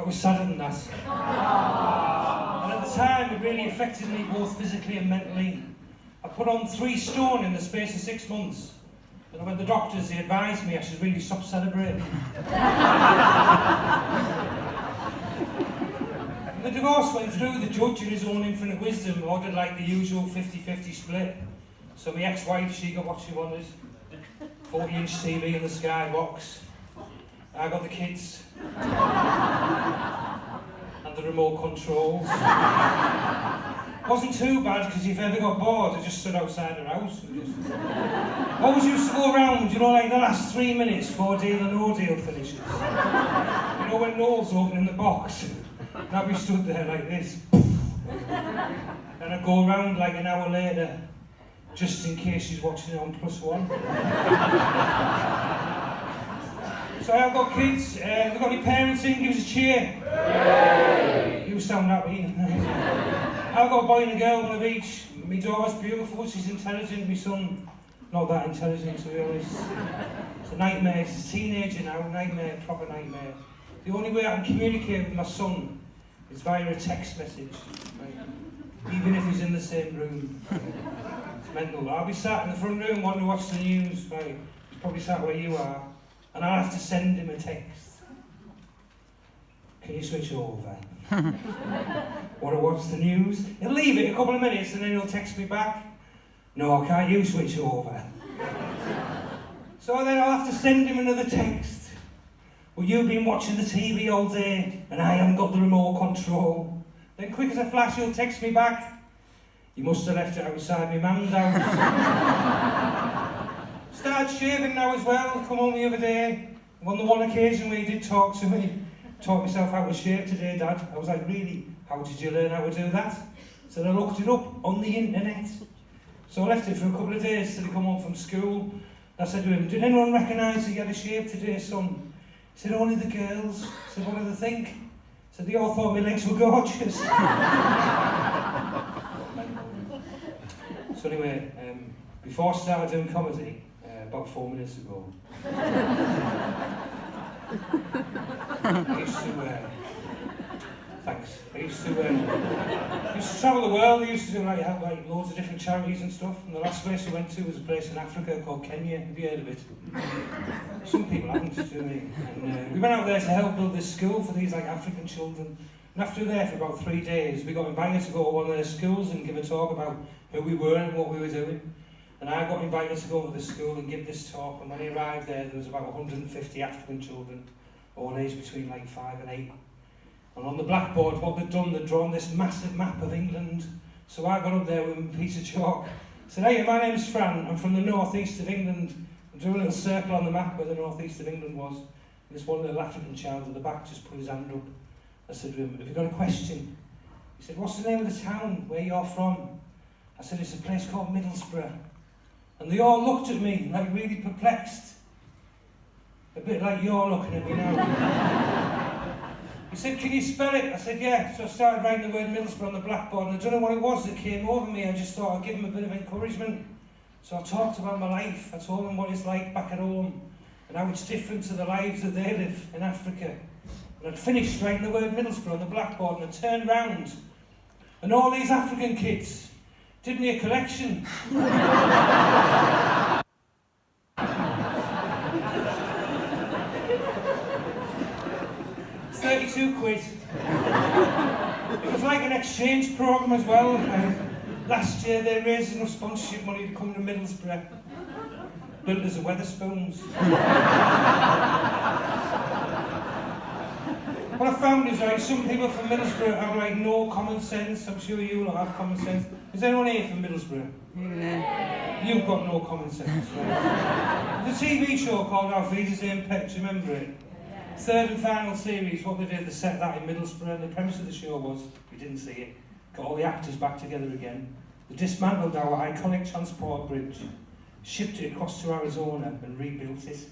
it was sadder than that. And at the time, it really affected me both physically and mentally. I put on 3 stone in the space of 6 months. And when the doctors, they advised me I should really stop celebrating. And the divorce went through. The judge, in his own infinite wisdom, ordered like the usual 50-50 split. So my ex-wife, she got what she wanted. 40-inch TV in the skybox. I got the kids. And the remote controls. Wasn't too bad, because if you ever got bored, I just stood outside her house. And just... always used to go around, you know, like the last 3 minutes before Deal or No Deal finishes. You know, when Noel's opening the box, and I'd be stood there like this. And I'd go around like an hour later, just in case she's watching it on +1. So I've got kids, we've got any parents in, give us a cheer. Yay. You sound happy. I've got a boy and a girl, one of each. My daughter's beautiful, she's intelligent, my son, not that intelligent to be honest. It's a nightmare, he's a teenager now, nightmare, proper nightmare. The only way I can communicate with my son is via a text message, right? Even if he's in the same room. It's mental. I'll be sat in the front room wanting to watch the news, right? He's probably sat where you are. And I'll have to send him a text. Can you switch over? Want to watch the news? He'll leave it a couple of minutes and then he'll text me back. No, can't you switch over? So then I'll have to send him another text. Well, you've been watching the TV all day and I haven't got the remote control. Then quick as a flash he'll text me back. You must have left it outside my mum's house. Started shaving now as well. Come home the other day. On the one occasion where he did talk to me, taught myself how to shave today, Dad. I was like, really? How did you learn how to do that? So I looked it up on the internet. So I left it for a couple of days till he come home from school. I said to him, did anyone recognise that you had a shave today, son? He said, only the girls. I said, what do they think? He said, they all thought my legs were gorgeous. So anyway, before I started doing comedy, about 4 minutes ago, I used to travel the world. I used to do like loads of different charities and stuff. And the last place I went to was a place in Africa called Kenya. Have you heard of it? Some people haven't, do they? And we went out there to help build this school for these like African children. And after we were there for about 3 days, we got invited to go to one of their schools and give a talk about who we were and what we were doing. And I got invited to go to the school and give this talk, and when I arrived there was about 150 African children, all aged between like 5 and 8. And on the blackboard, what they'd done, they'd drawn this massive map of England. So I got up there with a piece of chalk, said, hey, my name's Fran, I'm from the northeast of England. I drew a little circle on the map where the northeast of England was. And this one little African child at the back just put his hand up. I said to him, have you got a question? He said, what's the name of the town where you're from? I said, it's a place called Middlesbrough. And they all looked at me, like really perplexed. A bit like you're looking at me now. He said, can you spell it? I said, yeah. So I started writing the word Middlesbrough on the blackboard, and I don't know what it was that came over me. I just thought I'd give him a bit of encouragement. So I talked about my life. I told them what it's like back at home, and how it's different to the lives that they live in Africa. And I'd finished writing the word Middlesbrough on the blackboard, and I turned round, and all these African kids did me a collection. 32 quid. It was like an exchange programme as well. Last year they raised enough sponsorship money to come to Middlesbrough. Built as a Wetherspoons. What I found is like some people from Middlesbrough have like no common sense. I'm sure you will have common sense. Is anyone here from Middlesbrough? Yeah. You've got no common sense, right? There's a TV show called Our Feeders in Pet, do you remember it? Third and final series, what they did, they set that in Middlesbrough, and the premise of the show was, we didn't see it, got all the actors back together again. They dismantled our iconic transport bridge, shipped it across to Arizona and rebuilt it.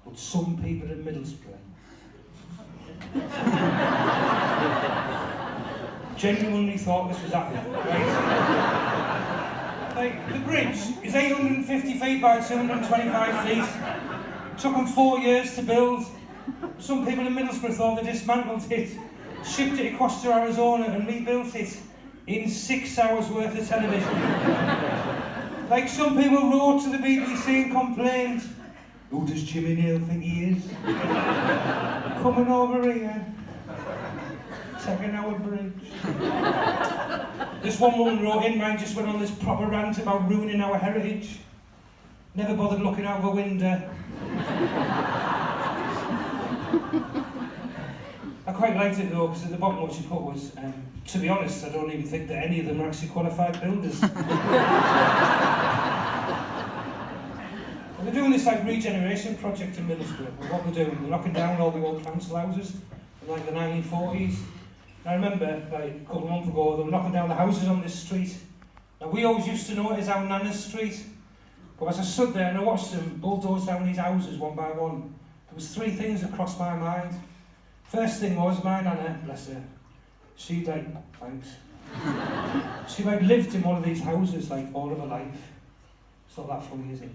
But some people in Middlesbrough genuinely thought this was happening, right? Like, the bridge is 850 feet by 225 feet. Took them 4 years to build. Some people in Middlesbrough thought they dismantled it, shipped it across to Arizona and rebuilt it in 6 hours worth of television. Like some people wrote to the BBC and complained, who does Jimmy Neal think he is? Coming over here, taking our bridge. This one woman wrote in, man, just went on this proper rant about ruining our heritage. Never bothered looking out the window. I quite liked it though, because at the bottom what she put was, to be honest, I don't even think that any of them are actually qualified builders. They're doing this like regeneration project in Middlesbrough. And what they're doing, they're knocking down all the old council houses from like the 1940s. And I remember like a couple of months ago, they were knocking down the houses on this street. Now we always used to know it as our Nana's Street. But as I stood there and I watched them bulldoze down these houses one by one, there was 3 things that crossed my mind. First thing was, my Nana, bless her, she like, thanks. She like lived in one of these houses like all of her life. It's not that funny, is it?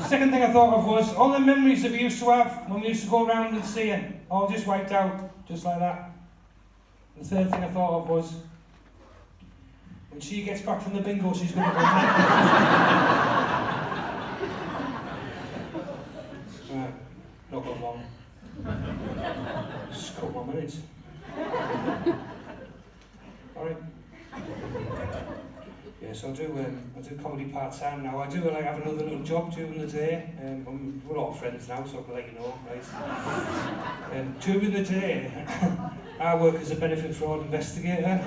Second thing I thought of was all the memories that we used to have when we used to go around and see her, all just wiped out, just like that. And the third thing I thought of was when she gets back from the bingo, she's going to go. Right, not got long. Just a couple more minutes. Alright. Yeah, so I do comedy part-time now. I do like have another little job during the day. We're all friends now, so I can let you know, right? During the day, I work as a benefit fraud investigator.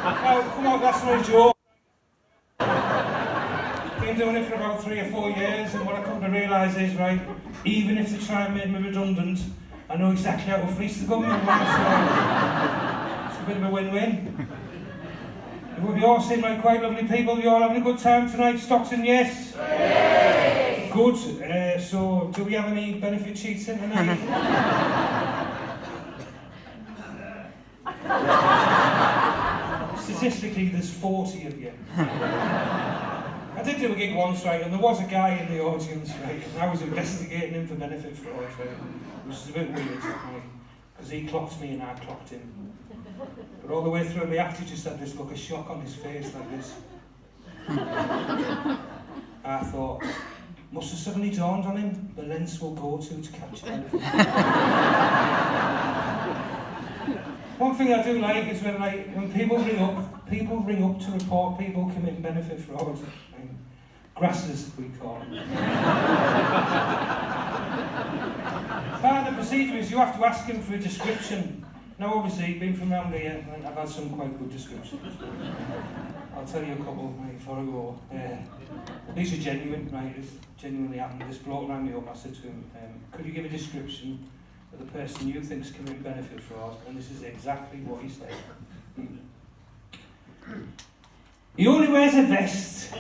Oh, come on, that's no joke. Been doing it for about 3 or 4 years, and what I come to realise is, right, even if they try and make me redundant, I know exactly how to fleece the government, so it's a bit of a win-win. You all seem like quite lovely people. You all having a good time tonight, Stockton, yes? Yay! Good. So, do we have any benefit sheets in tonight? Statistically, there's 40 of you. I did do a gig once, right, and there was a guy in the audience, right, and I was investigating him for benefit fraud, right, which is a bit weird, right, because he clocked me and I clocked him. But all the way through, the actor just had this look of shock on his face, like this. I thought, must have suddenly dawned on him, the lens will go to catch him. One thing I do like is when people ring up to report people committing benefit fraud. Grasses, we call them. Part of the procedure is you have to ask him for a description. Now obviously, being from around here, I've had some quite good descriptions. I'll tell you a couple before I go. These are genuine, right? It's genuinely happened. This bloke rang me up, I said to him, could you give a description of the person you think's committing benefit fraud? And this is exactly what he said. He only wears a vest.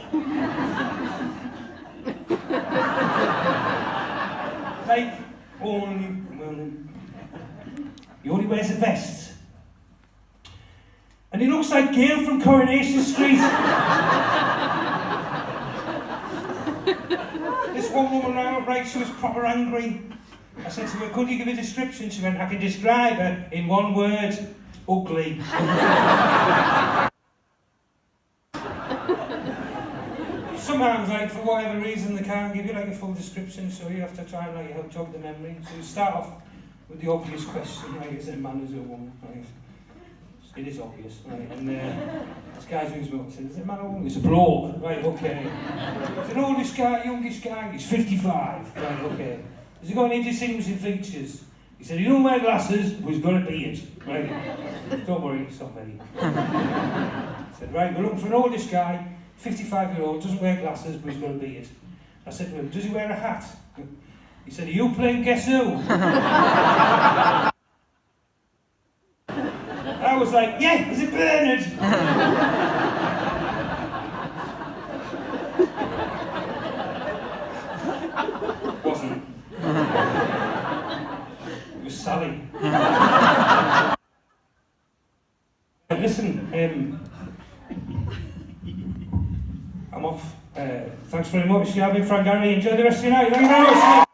Like, he only wears a vest. And he looks like Gail from Coronation Street. This one woman rang up, right, she was proper angry. I said to her, could you give a description? She went, I can describe her in one word, ugly. Sometimes, like, for whatever reason, they can't give you like a full description, so you have to try and like help jog the memory. So you start off with the obvious question, like, is it a man, is it a woman? Right? It is obvious, right? And this guy rings me up and says, is it a man or a woman? It's a bloke, right, okay. It's an oldish guy, youngish guy, he's 55, right, okay. Has he got any distinguishing features? He said, he don't wear glasses, but he's got a beard, right? Don't worry, it's not many. I said, right, we're looking for an oldish guy, 55-year-old, doesn't wear glasses, but he's got a beard. I said to him, does he wear a hat? He said, are you playing Guess Who? I was like, yeah, is it Bernard? Wasn't. It was Sally. Listen, I'm off. Thank Thanks very much. Yeah, I've been Fran Garrity. Enjoy the rest of your night. Thank you very much.